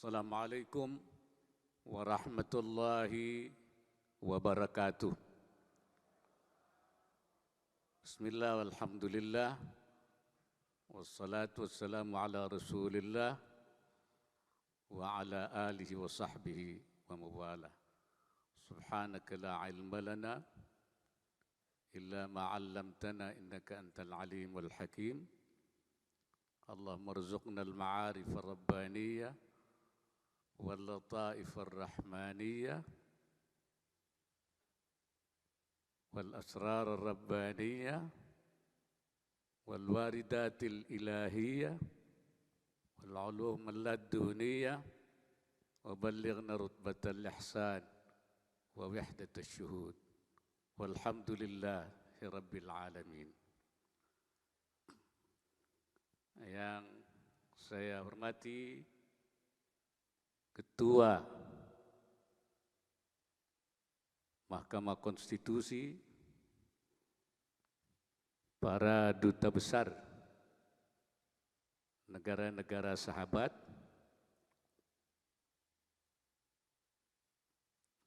Assalamualaikum warahmatullahi wabarakatuh. Bismillah walhamdulillah wassalatu wassalamu ala rasulillah wa ala alihi wa sahbihi wa mawala. Subhanaka la ilma lana illa ma 'allamtana innaka antal alimul hakim. Allahumma rzuqna al-ma'arif ar-rabbaniyah wal-lataif ar-rahmaniyah wal-asrar ar-rabbaniyah wal-waridatil ilahiyah wal-ulum al-laduniyah wa ballighna rutbatal ihsan wa wahdatal syuhud walhamdulillahi rabbil alamin. Yang saya hormati Ketua Mahkamah Konstitusi, para duta besar negara-negara sahabat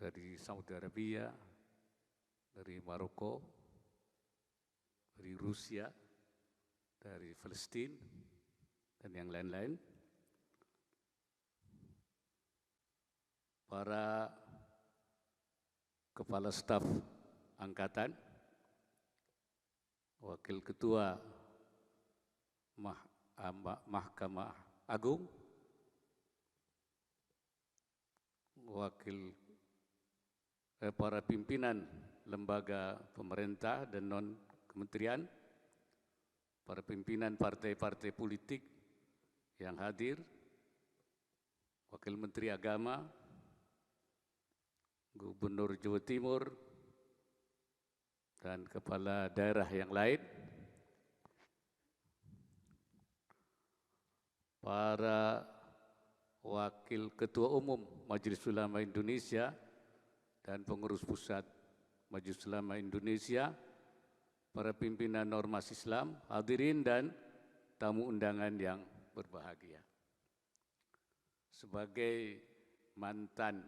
dari Saudi Arabia, dari Maroko, dari Rusia, dari Palestina, dan yang lain-lain. Para kepala staf angkatan, wakil ketua Mahkamah Agung, para pimpinan lembaga pemerintah dan non-kementerian, para pimpinan partai-partai politik yang hadir, wakil menteri agama, Gubernur Jawa Timur, dan kepala daerah yang lain, para wakil ketua umum Majelis Ulama Indonesia dan pengurus pusat Majelis Ulama Indonesia, para pimpinan ormas Islam, hadirin dan tamu undangan yang berbahagia. Sebagai mantan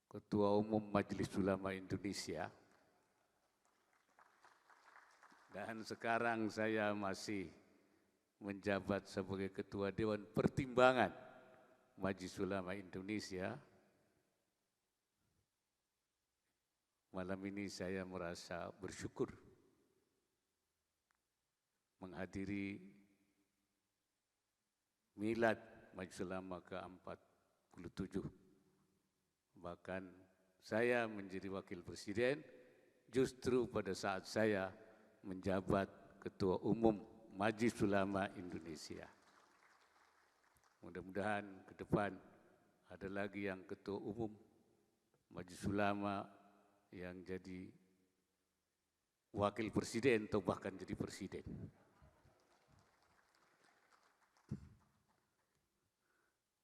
Ketua Umum Majelis Ulama Indonesia, dan sekarang saya masih menjabat sebagai Ketua Dewan Pertimbangan Majelis Ulama Indonesia, malam ini saya merasa bersyukur menghadiri milad Majelis Ulama ke-47. Bahkan saya menjadi wakil presiden justru pada saat saya menjabat Ketua Umum Majelis Ulama Indonesia. Mudah-mudahan ke depan ada lagi yang Ketua Umum Majelis Ulama yang jadi wakil presiden atau bahkan jadi presiden.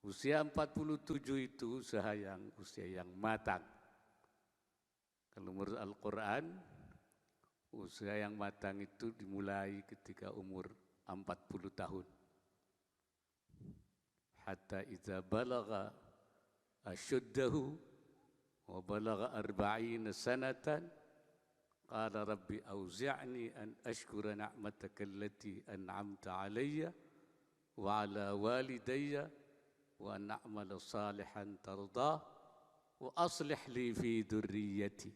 Usia 47 itu usia yang matang. Kalau menurut Al-Quran, usia yang matang itu dimulai ketika umur 40 tahun. Hatta idza balagha asyuddahu wa balagha 40 sanatan qala rabbi auzi'ni an ashkura ni'mataka allati an'amta 'alayya wa 'ala walidayya wa an a'mala salihan tardah wa aslih li fi dzurriyyati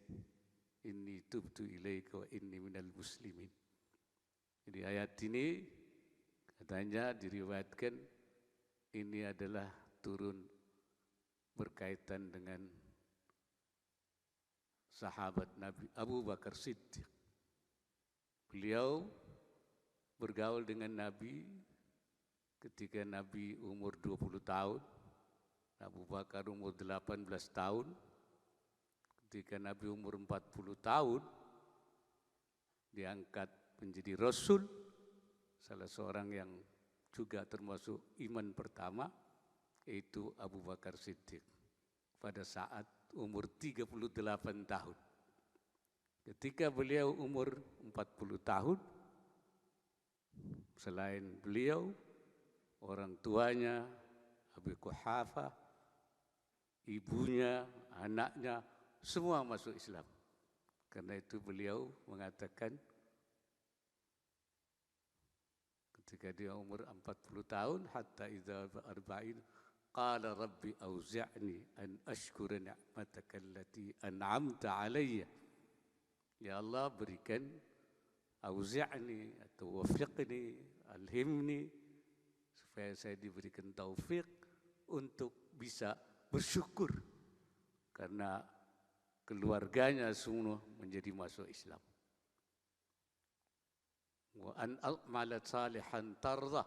inni tubtu ilaika wa inni minal muslimin. Jadi ayat ini katanya diriwayatkan ini adalah turun berkaitan dengan sahabat Nabi Abu Bakar Siddiq. Beliau bergaul dengan Nabi ketika Nabi umur 20 tahun, Abu Bakar umur 18 tahun. Ketika Nabi umur 40 tahun, diangkat menjadi Rasul, salah seorang yang juga termasuk iman pertama, yaitu Abu Bakar Siddiq. Pada saat umur 38 tahun. Ketika beliau umur 40 tahun, selain beliau, orang tuanya Abi Quhafah, ibunya, anaknya, semua masuk Islam. Karena itu beliau mengatakan ketika dia umur 40 tahun, hatta idza arba'in qala rabbi auzi'ni an ashkura ni'mataka allati an'amta alayya. Ya Allah, berikan auzi'ni atau wafiqni, alhimni, supaya saya diberikan taufik untuk bisa bersyukur karena keluarganya semua menjadi masuk Islam. Wa an a'mala salihan tardah,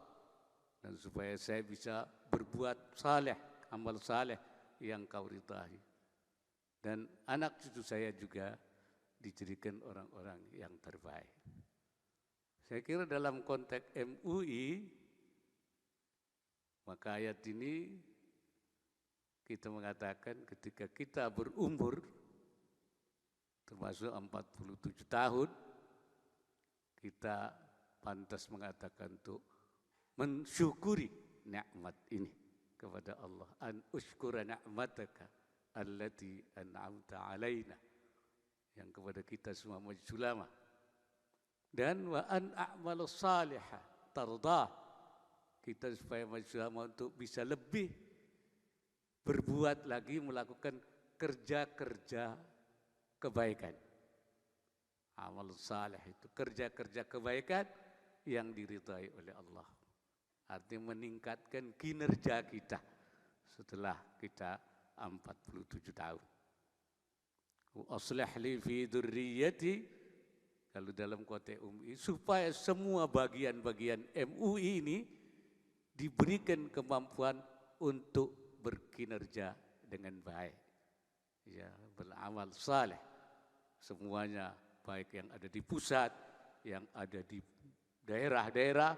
dan supaya saya bisa berbuat saleh, amal saleh yang kau ridhai. Dan anak cucu saya juga dijadikan orang-orang yang terbaik. Saya kira dalam konteks MUI, maka ayat ini kita mengatakan ketika kita berumur termasuk 47 tahun, kita pantas mengatakan untuk mensyukuri nikmat ini kepada Allah. An ushkura ni'mataka allati an'amta alaina, yang kepada kita semua majlis ulama. Dan wa an a'malu salihah tardah, kita supaya majlis ulama untuk bisa lebih berbuat lagi, melakukan kerja-kerja kebaikan. Amal salih itu kerja-kerja kebaikan yang diridhai oleh Allah. Artinya meningkatkan kinerja kita setelah kita 47 tahun. Aslih li fi dzurriyyati, kalau dalam konteks MUI, supaya semua bagian-bagian MUI ini diberikan kemampuan untuk berkinerja dengan baik. Ya, beramal saleh. Semuanya, baik yang ada di pusat, yang ada di daerah-daerah,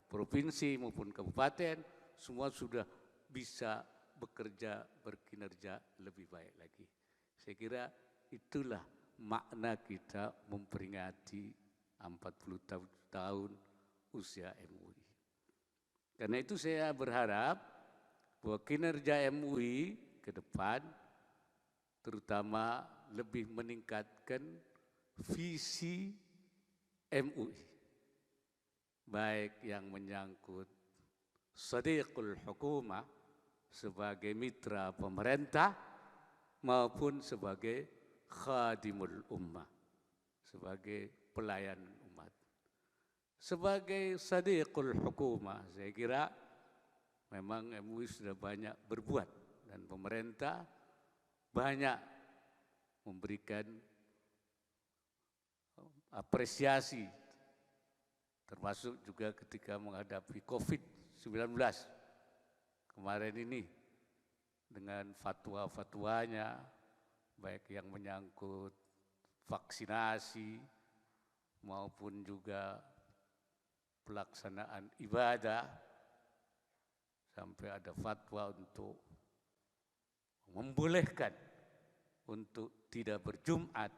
provinsi maupun kabupaten, semua sudah bisa bekerja, berkinerja lebih baik lagi. Saya kira itulah makna kita memperingati 40 tahun usia MUI. Karena itu saya berharap bahwa kinerja MUI ke depan terutama lebih meningkatkan visi MUI, baik yang menyangkut Shadiqul Hukumah sebagai mitra pemerintah maupun sebagai Khadimul Ummah, sebagai pelayan umat. Sebagai Shadiqul Hukumah, saya kira memang MUI sudah banyak berbuat dan pemerintah banyak memberikan apresiasi, termasuk juga ketika menghadapi COVID-19 kemarin ini dengan fatwa-fatwanya, baik yang menyangkut vaksinasi maupun juga pelaksanaan ibadah, sampai ada fatwa untuk membolehkan untuk tidak berjumat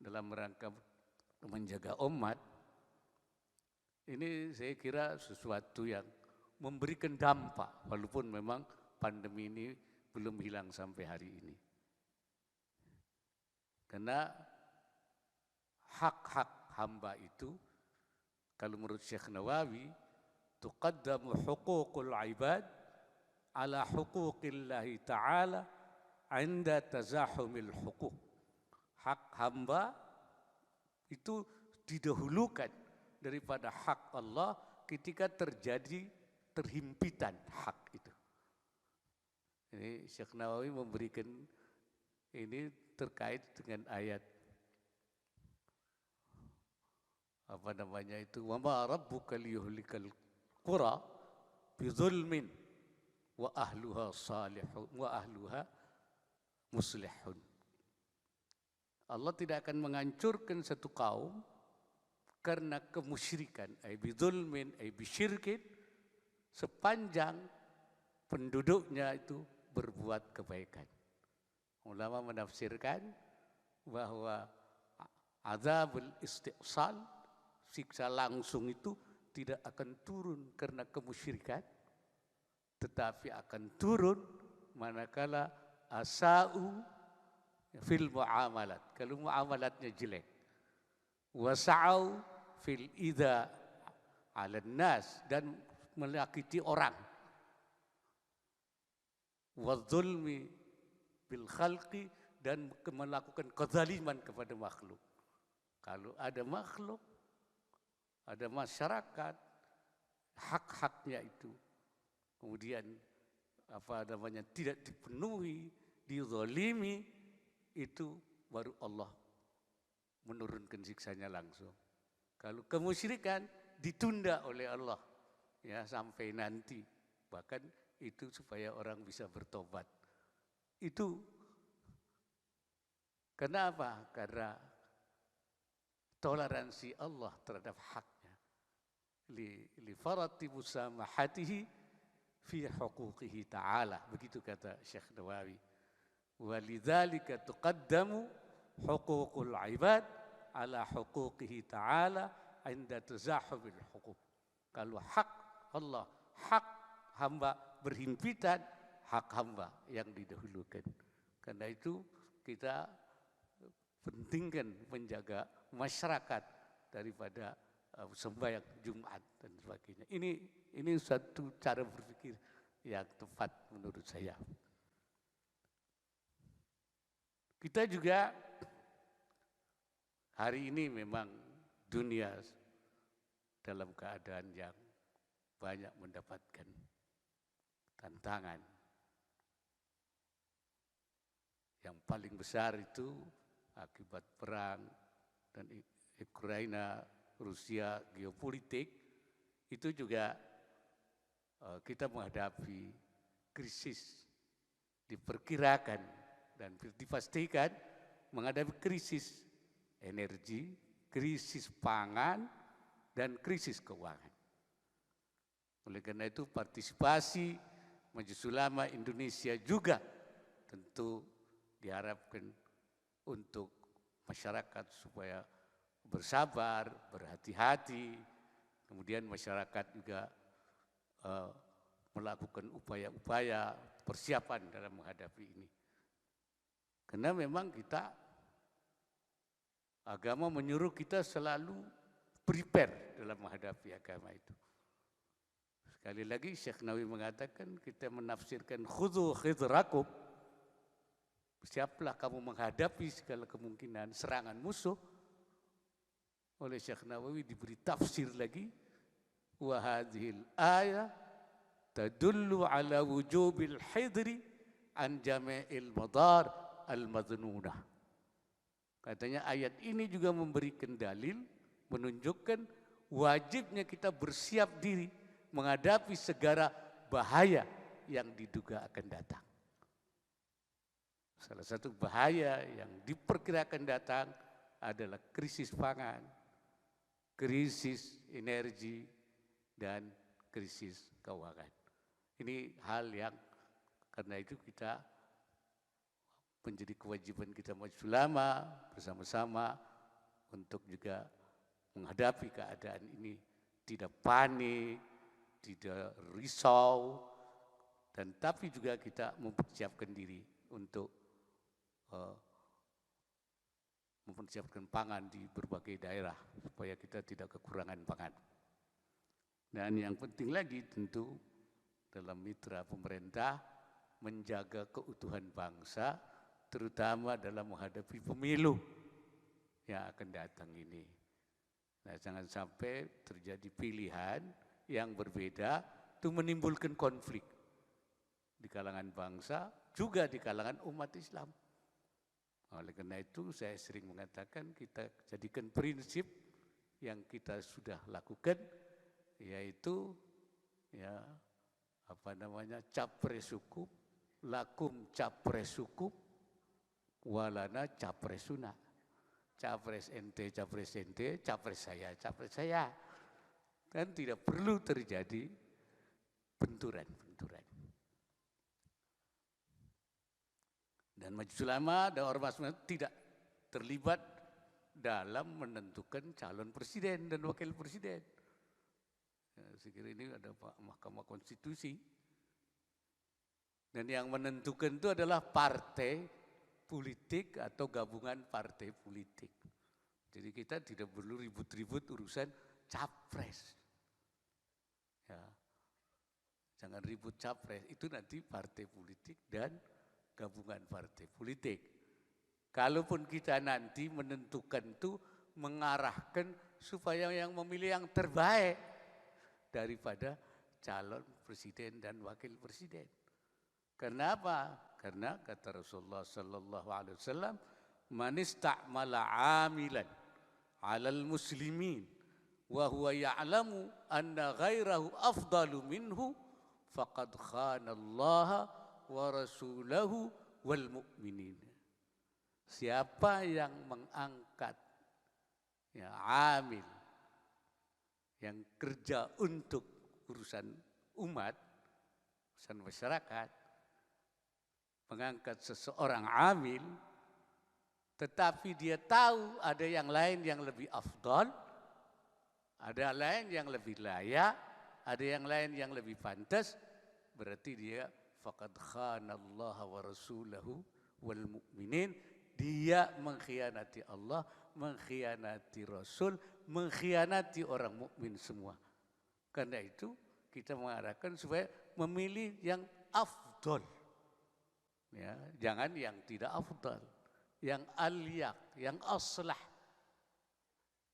dalam rangka menjaga umat. Ini saya kira sesuatu yang memberikan dampak, walaupun memang pandemi ini belum hilang sampai hari ini. Karena hak-hak hamba itu, kalau menurut Syekh Nawawi, tuqaddamu huququl ibad ala huquqillahi ta'ala 'inda tazahumil huquq. Hak hamba itu didahulukan daripada hak Allah ketika terjadi terhimpitan hak itu. Ini Syekh Nawawi memberikan ini terkait dengan ayat wa ma rabbuka liyuhlikal qura bidzulmin wa ahluha salihun wa ahluha muslihun. Allah tidak akan menghancurkan satu kaum karena kemusyrikan, ay bidzulmin, ay bisyirkin, sepanjang penduduknya itu berbuat kebaikan. Ulama menafsirkan bahwa azabul istiqsal, siksa langsung itu tidak akan turun karena kemusyrikan, tetapi akan turun manakala asa'u fil muamalat, kalau muamalatnya jelek. Wasa'au fil idha 'alan nas, dan menyakiti orang. Wadzulmi bil khalqi, dan melakukan kezaliman kepada makhluk. Kalau ada makhluk, ada masyarakat, hak-haknya itu kemudian tidak dipenuhi, dizalimi, itu baru Allah menurunkan siksanya langsung. Kalau kemusyrikan ditunda oleh Allah ya sampai nanti, bahkan itu supaya orang bisa bertobat. Itu kenapa? Karena toleransi Allah terhadap haknya. Li farati musamahatihi fi huquqihi ta'ala. Begitu kata Syekh Nawawi. Walidzalika tuqaddamu huququl ibad ala huquqihi ta'ala inda tazahubil huquq. Kalau hak Allah, hak hamba berhimpitan, hak hamba yang didahulukan. Karena itu kita pentingkan menjaga masyarakat daripada sembahyang Jumat dan sebagainya. Ini satu cara berpikir yang tepat menurut saya. Kita juga hari ini memang dunia dalam keadaan yang banyak mendapatkan tantangan. Yang paling besar itu akibat perang dan Ukraina, Rusia, geopolitik, itu juga kita menghadapi krisis. Diperkirakan dan dipastikan menghadapi krisis energi, krisis pangan, dan krisis keuangan. Oleh karena itu partisipasi Majelis Ulama Indonesia juga tentu diharapkan untuk masyarakat supaya bersabar, berhati-hati, kemudian masyarakat juga melakukan upaya-upaya persiapan dalam menghadapi ini. Karena memang agama menyuruh kita selalu prepare dalam menghadapi agama itu. Sekali lagi Syekh Nawawi mengatakan, kita menafsirkan khudhu khidrakum, siaplah kamu menghadapi segala kemungkinan serangan musuh. Oleh Syekh Nawawi diberi tafsir lagi, wa hadhil ayah tadullu ala wujubil hidri an jami'il madar al-madnunah. Katanya ayat ini juga memberikan dalil, menunjukkan wajibnya kita bersiap diri menghadapi segala bahaya yang diduga akan datang. Salah satu bahaya yang diperkirakan datang adalah krisis pangan, krisis energi, dan krisis keuangan. Ini hal yang karena itu kita menjadi kewajiban kita Majelis Ulama bersama-sama untuk juga menghadapi keadaan ini, tidak panik, tidak risau, dan tapi juga kita mempersiapkan diri untuk mempersiapkan pangan di berbagai daerah supaya kita tidak kekurangan pangan. Dan yang penting lagi tentu dalam mitra pemerintah menjaga keutuhan bangsa, terutama dalam menghadapi pemilu yang akan datang ini. Nah, jangan sampai terjadi pilihan yang berbeda itu menimbulkan konflik di kalangan bangsa, juga di kalangan umat Islam. Oleh karena itu saya sering mengatakan kita jadikan prinsip yang kita sudah lakukan, yaitu capres hukum, lakum capres hukum, walana capres sunnah. Capres ente, capres saya. Kan tidak perlu terjadi benturan. Dan Majelis Ulama dan Ormas tidak terlibat dalam menentukan calon presiden dan wakil presiden. Saya kira ini ada Mahkamah Konstitusi Dan yang menentukan itu adalah partai politik atau gabungan partai politik. Jadi kita tidak perlu ribut-ribut urusan capres. Ya. Jangan ribut capres, itu nanti partai politik dan gabungan partai politik. Kalaupun kita nanti menentukan itu mengarahkan supaya yang memilih yang terbaik daripada calon presiden dan wakil presiden. Karena apa? Karena kata Rasulullah sallallahu alaihi wasallam, "Man ista'mala 'amilan 'alal muslimin wa huwa ya'lamu anna ghairahu afdalu minhu faqad khana Allah wa rasulahu wal mu'minin." Siapa yang mengangkat ya amil yang kerja untuk urusan umat, urusan masyarakat, mengangkat seseorang amil, tetapi dia tahu ada yang lain yang lebih afdal, ada lain yang lebih layak, ada yang lain yang lebih pantas, berarti dia faqad khana Allah wa rasulahu wal mu'minin, dia mengkhianati Allah, mengkhianati Rasul, mengkhianati orang mukmin semua. Karena itu kita mengarahkan supaya memilih yang afdal. Ya, jangan yang tidak afdal, yang aliyaq, yang aslah.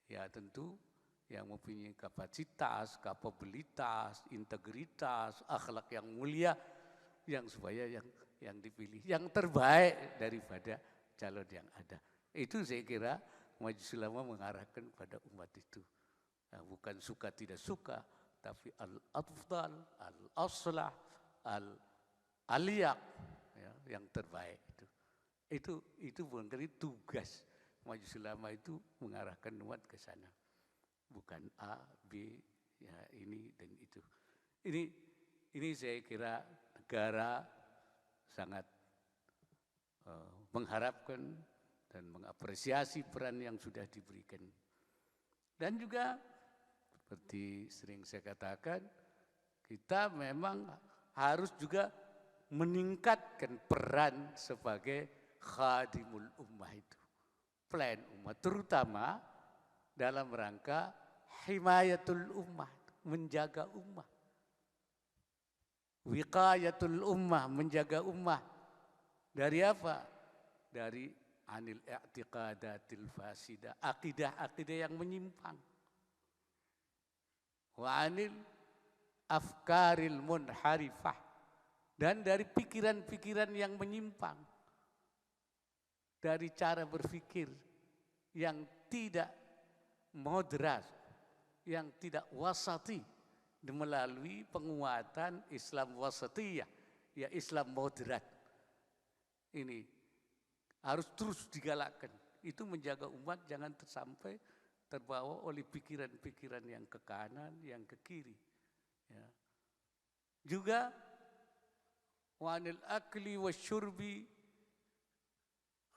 Ya tentu yang mempunyai kapasitas, kapabilitas, integritas, akhlak yang mulia, yang supaya yang dipilih yang terbaik daripada calon yang ada. Itu saya kira Majelis Ulama mengarahkan pada umat itu. Nah, bukan suka tidak suka, tapi al-afdal, al-aslah, al-aliyaq, ya, yang terbaik itu barangkali tugas Majelis Ulama itu mengarahkan umat ke sana, bukan A, B, ya ini dan itu. Ini saya kira negara sangat mengharapkan dan mengapresiasi peran yang sudah diberikan. Dan juga seperti sering saya katakan, kita memang harus juga meningkatkan peran sebagai khadimul ummah itu, pelayan umat, terutama dalam rangka himayatul ummah, menjaga ummah, wiqayatul ummah, menjaga ummah dari apa? Dari anil i'tiqadatil fasidah, akidah-akidah yang menyimpang, wa anil afkaril munharifah, dan dari pikiran-pikiran yang menyimpang, dari cara berpikir yang tidak moderat, yang tidak wasati, melalui penguatan Islam wasatiyah, ya Islam moderat. Ini harus terus digalakkan. Itu menjaga umat jangan sampai terbawa oleh pikiran-pikiran yang ke kanan, yang ke kiri. Ya. Juga wanil akli wasyurbi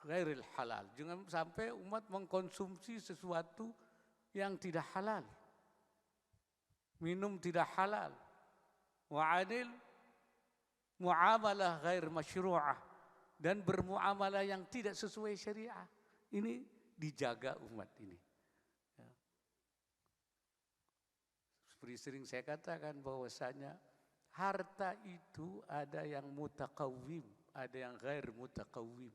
ghairil halal. Jangan sampai umat mengkonsumsi sesuatu yang tidak halal. Minum tidak halal. Wa'anil muamalah ghair masyru'ah, dan bermuamalah yang tidak sesuai syariah. Ini dijaga umat ini. Ya. Seperti sering saya katakan bahwasanya harta itu ada yang mutakawwim, ada yang ghair mutakawwim.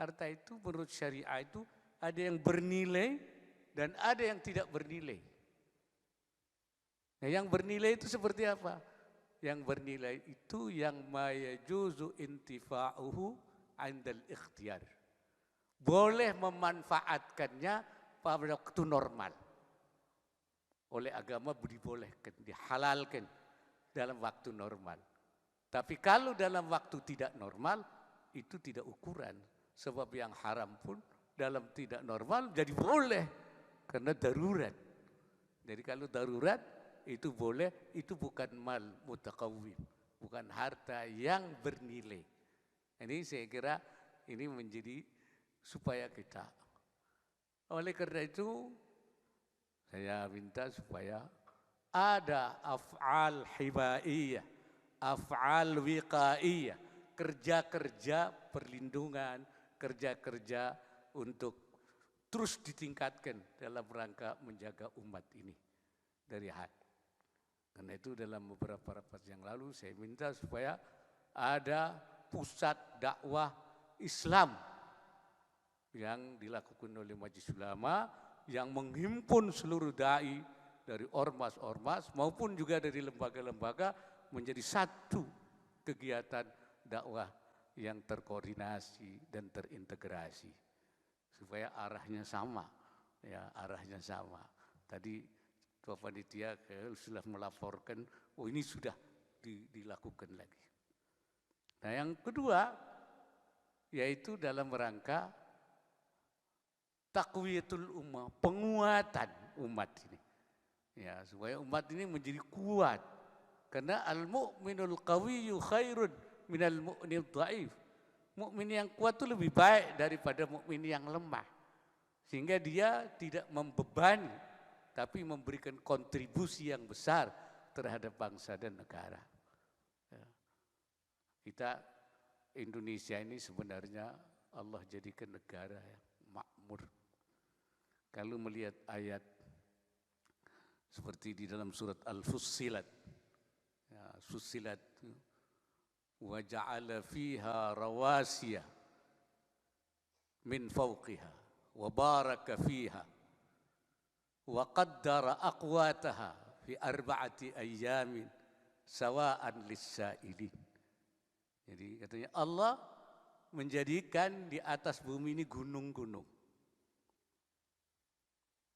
Harta itu menurut syariah itu ada yang bernilai dan ada yang tidak bernilai. Nah, yang bernilai itu seperti apa? Yang bernilai itu yang ma yajuzu intifa'uhu 'indal ikhtiyar. Boleh memanfaatkannya pada waktu normal. Oleh agama dibolehkan, dihalalkan dalam waktu normal. Tapi kalau dalam waktu tidak normal, itu tidak ukuran. Sebab yang haram pun dalam tidak normal jadi boleh karena darurat. Jadi kalau darurat itu boleh, itu bukan mal mutakawwim, bukan harta yang bernilai. Ini saya kira ini menjadi supaya kita. Oleh karena itu saya minta supaya ada af'al hibaiyah, af'al wiqaiyah, kerja-kerja perlindungan, kerja-kerja untuk terus ditingkatkan dalam rangka menjaga umat ini dari had. Karena itu dalam beberapa rapat yang lalu saya minta supaya ada pusat dakwah Islam yang dilakukan oleh Majelis Ulama yang menghimpun seluruh dai dari ormas-ormas maupun juga dari lembaga-lembaga menjadi satu kegiatan dakwah yang terkoordinasi dan terintegrasi supaya arahnya sama, ya arahnya sama. Tadi Tua Panitia sudah melaporkan, oh ini sudah dilakukan lagi. Nah yang kedua yaitu dalam rangka taqwiyatul ummah, penguatan umat ini. Ya, supaya umat ini menjadi kuat. Karena al-mu'minul qawiyyu khairun minal mu'minil dhaif. Mukmin yang kuat itu lebih baik daripada mukmin yang lemah. Sehingga dia tidak membebani, tapi memberikan kontribusi yang besar terhadap bangsa dan negara. Ya. Kita Indonesia ini sebenarnya Allah jadikan negara yang makmur. Kalau melihat ayat seperti di dalam surat Al-Fussilat, ya, Fussilat, wa ja'ala fiha rawasiya min fawqiha wa baraka fiha wa qaddara aqwataha fi arba'ati ayyamin sawa'an lis-sa'ilin. Jadi katanya Allah menjadikan di atas bumi ini gunung-gunung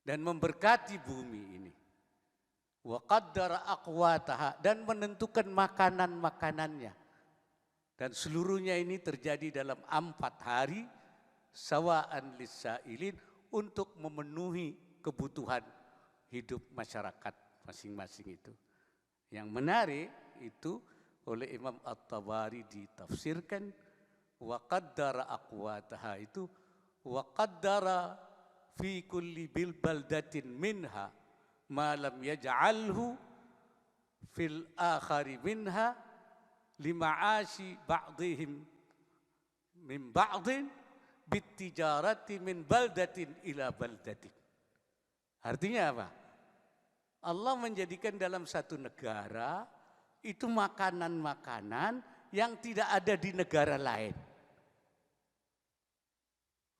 dan memberkati bumi ini. Wa qaddara aqwataha, dan menentukan makanan-makanannya. Dan seluruhnya ini terjadi dalam 4 hari sawa'an lis-sa'ilin untuk memenuhi kebutuhan hidup masyarakat masing-masing itu. Yang menarik itu oleh Imam At-Tabari ditafsirkan wa qaddara aqwataha itu wa qaddara fi kulli bil baldatin minha ma lam yaj'alhu fil akhari minha lima'ashi ba'dihim min ba'din bitijarati min baldatin ila baldatin. Artinya apa? Allah menjadikan dalam satu negara itu makanan-makanan yang tidak ada di negara lain.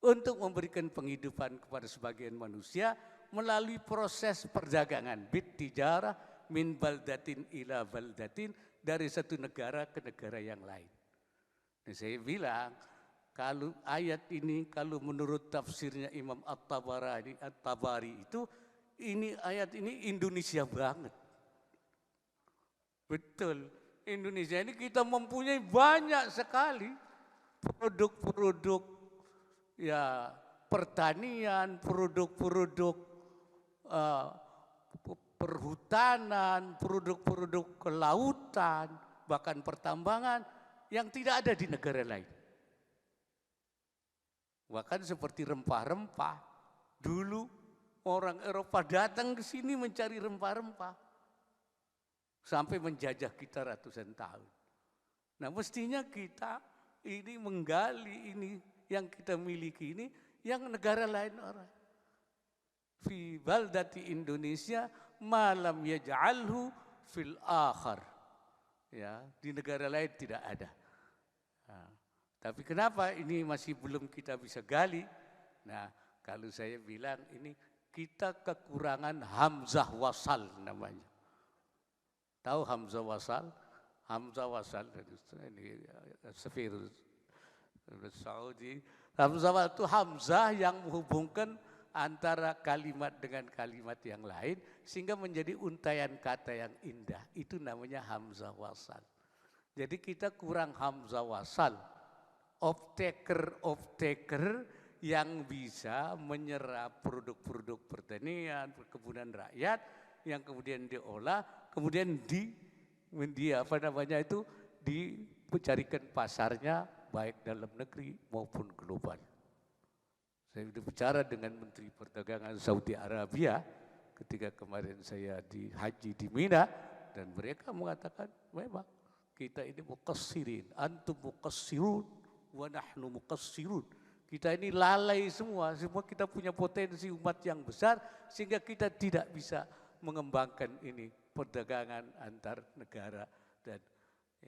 Untuk memberikan penghidupan kepada sebagian manusia melalui proses perdagangan bitijarah min baldatin ila baldatin, dari satu negara ke negara yang lain. Nah, saya bilang kalau ayat ini, kalau menurut tafsirnya Imam At-Tabari itu, ini ayat ini Indonesia banget. Betul, Indonesia ini kita mempunyai banyak sekali produk-produk ya pertanian, produk-produk perhutanan, produk-produk kelautan, bahkan pertambangan yang tidak ada di negara lain. Bahkan seperti rempah-rempah, dulu orang Eropa datang ke sini mencari rempah-rempah sampai menjajah kita ratusan tahun. Nah, mestinya kita ini menggali ini yang kita miliki ini yang negara lain orang. Fi baldati Indonesia malam yaj'alhu fil akhar. Ya, di negara lain tidak ada. Nah, tapi kenapa ini masih belum kita bisa gali? Nah, kalau saya bilang ini kita kekurangan hamzah wasal namanya. Tahu hamzah wasal? Hamzah wasal ini Safir Saudi. Hamzah wasal itu hamzah yang menghubungkan antara kalimat dengan kalimat yang lain sehingga menjadi untaian kata yang indah. Itu namanya hamzah wasal. Jadi kita kurang hamzah wasal. Off-taker yang bisa menyerap produk-produk pertanian, perkebunan rakyat yang kemudian diolah, kemudian dicarikan pasarnya baik dalam negeri maupun global. Saya sudah bicara dengan Menteri Perdagangan Saudi Arabia ketika kemarin saya di haji di Mina, dan mereka mengatakan memang kita ini muqassirin, antum muqassirun wa nahnu muqassirun. Kita ini lalai semua kita punya potensi umat yang besar sehingga kita tidak bisa mengembangkan ini perdagangan antar negara. Dan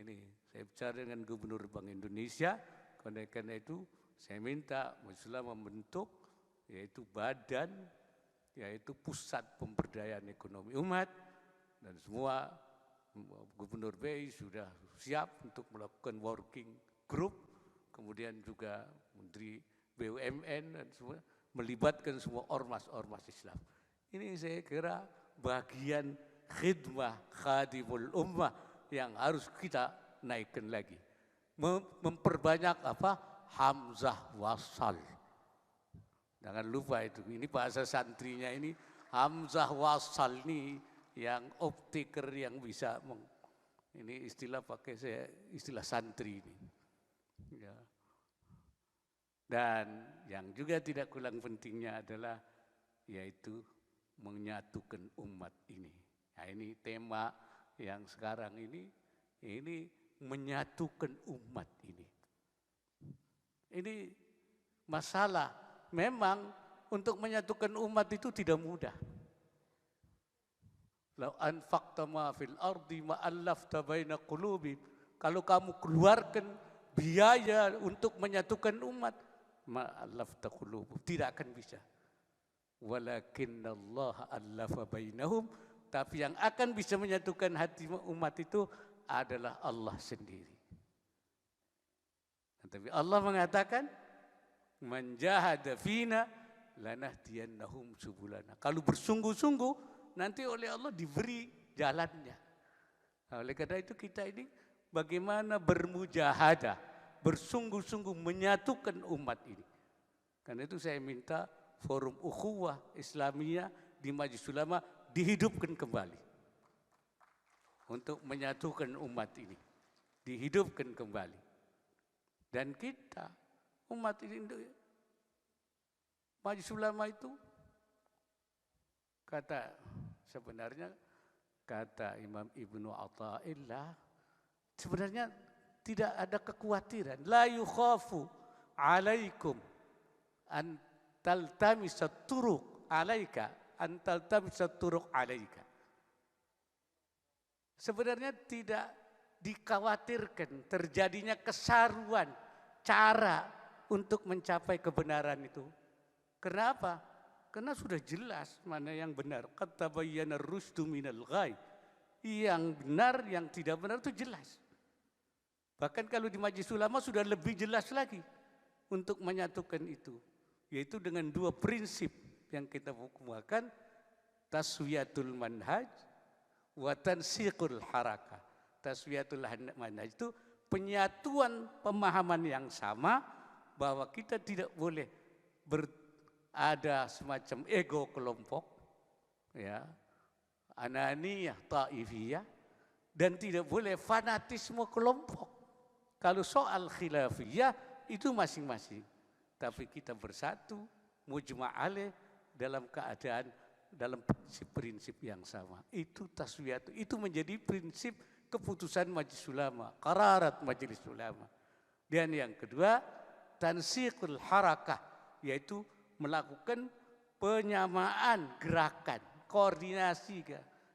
ini saya bicara dengan Gubernur Bank Indonesia, karena itu saya minta Majelis membentuk yaitu badan, yaitu pusat pemberdayaan ekonomi umat, dan semua Gubernur BI sudah siap untuk melakukan working group, kemudian juga Menteri BUMN dan semua melibatkan semua ormas-ormas Islam. Ini saya kira bagian khidmah khadimul ummah yang harus kita naikkan lagi. Memperbanyak Hamzah wasal. Jangan lupa itu, ini bahasa santrinya ini Hamzah wasal ini yang optiker yang bisa ini istilah pakai saya istilah santri ini. Ya. Dan yang juga tidak kurang pentingnya adalah yaitu menyatukan umat ini. Nah, ini tema yang sekarang ini menyatukan umat ini. Ini masalah. Memang untuk menyatukan umat itu tidak mudah. Lau anfaqta ma fil ardi ma allafta baina qulubi. Kalau kamu keluarkan biaya untuk menyatukan umat, ma allafta qulubi, tidak akan bisa. Walakinnallaha allafa bainahum, tapi yang akan bisa menyatukan hati umat itu adalah Allah sendiri. Tapi Allah mengatakan, man jahada fina lanahdiyannahum subulana. Kalau bersungguh-sungguh nanti oleh Allah diberi jalannya. Nah, oleh karena itu kita ini bagaimana bermujahadah, bersungguh-sungguh menyatukan umat ini. Karena itu saya minta forum ukhuwah Islamiyah di Majelis Ulama dihidupkan kembali. Untuk menyatukan umat ini. Dihidupkan kembali. Dan kita umat ini, Majelis Ulama itu sebenarnya kata Imam Ibnu Athaillah, sebenarnya tidak ada kekhawatiran. La yukhafu alaikum an taltamisat turuq alaika, an taltamisat turuq alaika. Sebenarnya tidak dikhawatirkan terjadinya kesaruan cara untuk mencapai kebenaran itu. Kenapa? Karena sudah jelas mana yang benar. Qad tabayyana ar-rusydu minal ghayy. Yang benar, yang tidak benar itu jelas. Bahkan kalau di Majelis Ulama sudah lebih jelas lagi untuk menyatukan itu. Yaitu dengan dua prinsip yang kita hukumkan, taswiyatul manhaj wa tansiqul harakah. Taswiyatul manhaj itu penyatuan pemahaman yang sama, bahwa kita tidak boleh ada semacam ego kelompok, ya, ananiyah ta'ifiyah, dan tidak boleh fanatisme kelompok. Kalau soal khilafiyah itu masing-masing, tapi kita bersatu mujma' alaih dalam keadaan dalam prinsip-prinsip yang sama. Itu taswiyat, itu menjadi prinsip keputusan Majelis Ulama, qararat Majelis Ulama. Dan yang kedua, tansiqul harakah, yaitu melakukan penyamaan gerakan, koordinasi.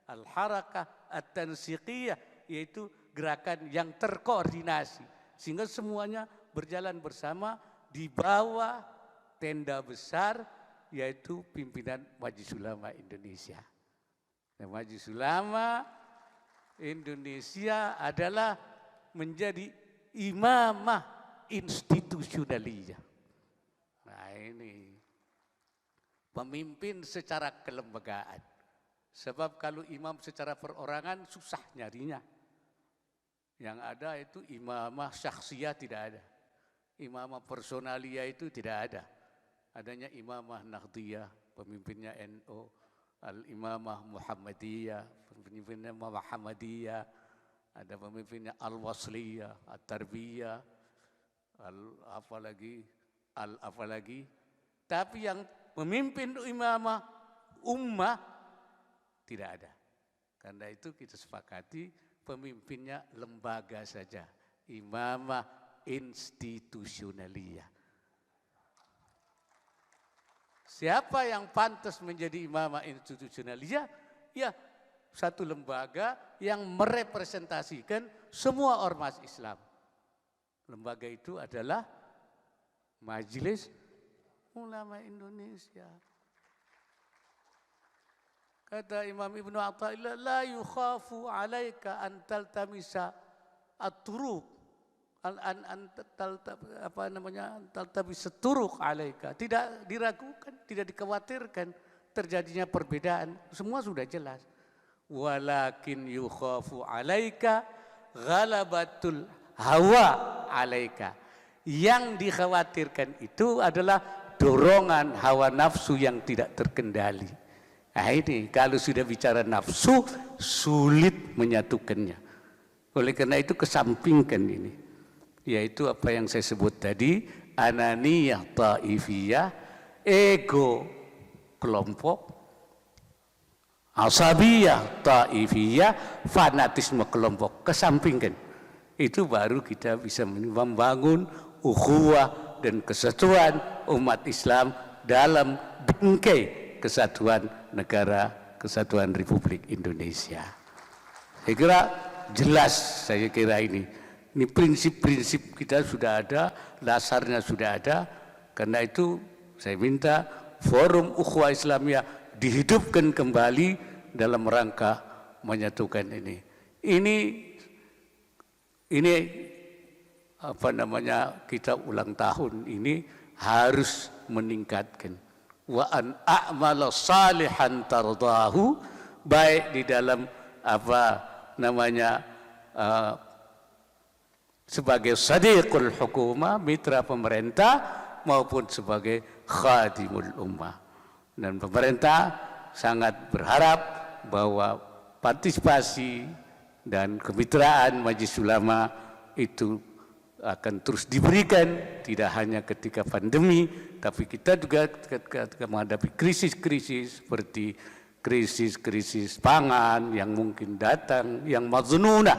Al-harakah at-tansiqiyah, yaitu gerakan yang terkoordinasi. Sehingga semuanya berjalan bersama di bawah tenda besar, yaitu pimpinan Majelis Ulama Indonesia. Nah, Majelis Ulama Indonesia adalah menjadi imamah institusionaliyah. Nah, ini pemimpin secara kelembagaan. Sebab kalau imam secara perorangan susah nyarinya. Yang ada itu imamah syakhsiyah tidak ada. Imamah personalia itu tidak ada. Adanya imamah Nahdiyah, pemimpinnya NU, al-imamah Muhammadiyah, pemimpinnya Muhammadiyah, ada pemimpinnya al-wasliyah, at-tarbiyah, apalagi. Tapi yang memimpin imamah ummah tidak ada. Karena itu kita sepakati pemimpinnya lembaga saja, imamah institusionaliyah. Siapa yang pantas menjadi imamah institusionaliyah? Ya, satu lembaga yang merepresentasikan semua ormas Islam. Lembaga itu adalah Majelis Ulama Indonesia. Kata Imam Ibnu Athaillah, la yukhafu alaika an taltamisa at-turuq, taltabis turuq alaika. Tidak diragukan, tidak dikhawatirkan terjadinya perbedaan. Semua sudah jelas. Walakin yukhafu alaika ghalabatul hawa alaika. Yang dikhawatirkan itu adalah dorongan hawa nafsu yang tidak terkendali. Nah ini kalau sudah bicara nafsu sulit menyatukannya. Oleh karena itu kesampingkan ini. Yaitu apa yang saya sebut tadi, ananiyah ta'ifiyah, ego kelompok, asabiyah ta'ifiyah, fanatisme kelompok, kesampingkan. Itu baru kita bisa membangun ukhuwah dan kesatuan umat Islam dalam bingkai kesatuan negara kesatuan Republik Indonesia. Saya kira jelas, saya kira ini prinsip-prinsip kita sudah ada, dasarnya sudah ada. Karena itu saya minta forum ukhuwah Islamiyah dihidupkan kembali dalam rangka menyatukan ini. Ini apa namanya, kita ulang tahun ini harus meningkatkan wa an a'mala salihan tardahu, baik di dalam apa namanya sebagai sadiqul hukumah, mitra pemerintah, maupun sebagai khadimul ummah. Dan pemerintah sangat berharap bahwa partisipasi dan kemitraan Majelis Ulama itu akan terus diberikan, tidak hanya ketika pandemi, tapi kita juga ketika menghadapi krisis-krisis seperti krisis pangan yang mungkin datang, yang madzununah,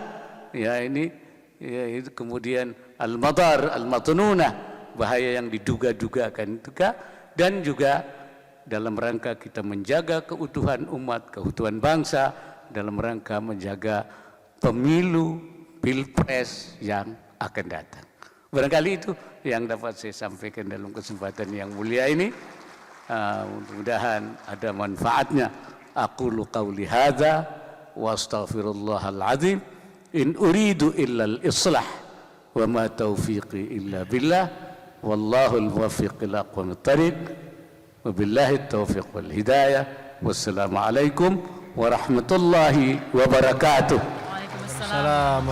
ya ini, ya itu kemudian al-madar, al-matnunah, bahaya yang diduga-dugakan juga, dan juga dalam rangka kita menjaga keutuhan umat, keutuhan bangsa, dalam rangka menjaga pemilu, pilpres yang akan datang. Barangkali itu yang dapat saya sampaikan dalam kesempatan yang mulia ini. Mudah-mudahan ada manfaatnya. Aqulu qawli hadza wa astaghfirullahal azim. In uridu illa al-islah wa ma taufiqi illa billah. Wallahu al-muwaffiq ila aqwamit thariq. Wa billahi at-taufiq wal hidayah. Wassalamu alaikum warahmatullahi wabarakatuh. Waalaikumsalam.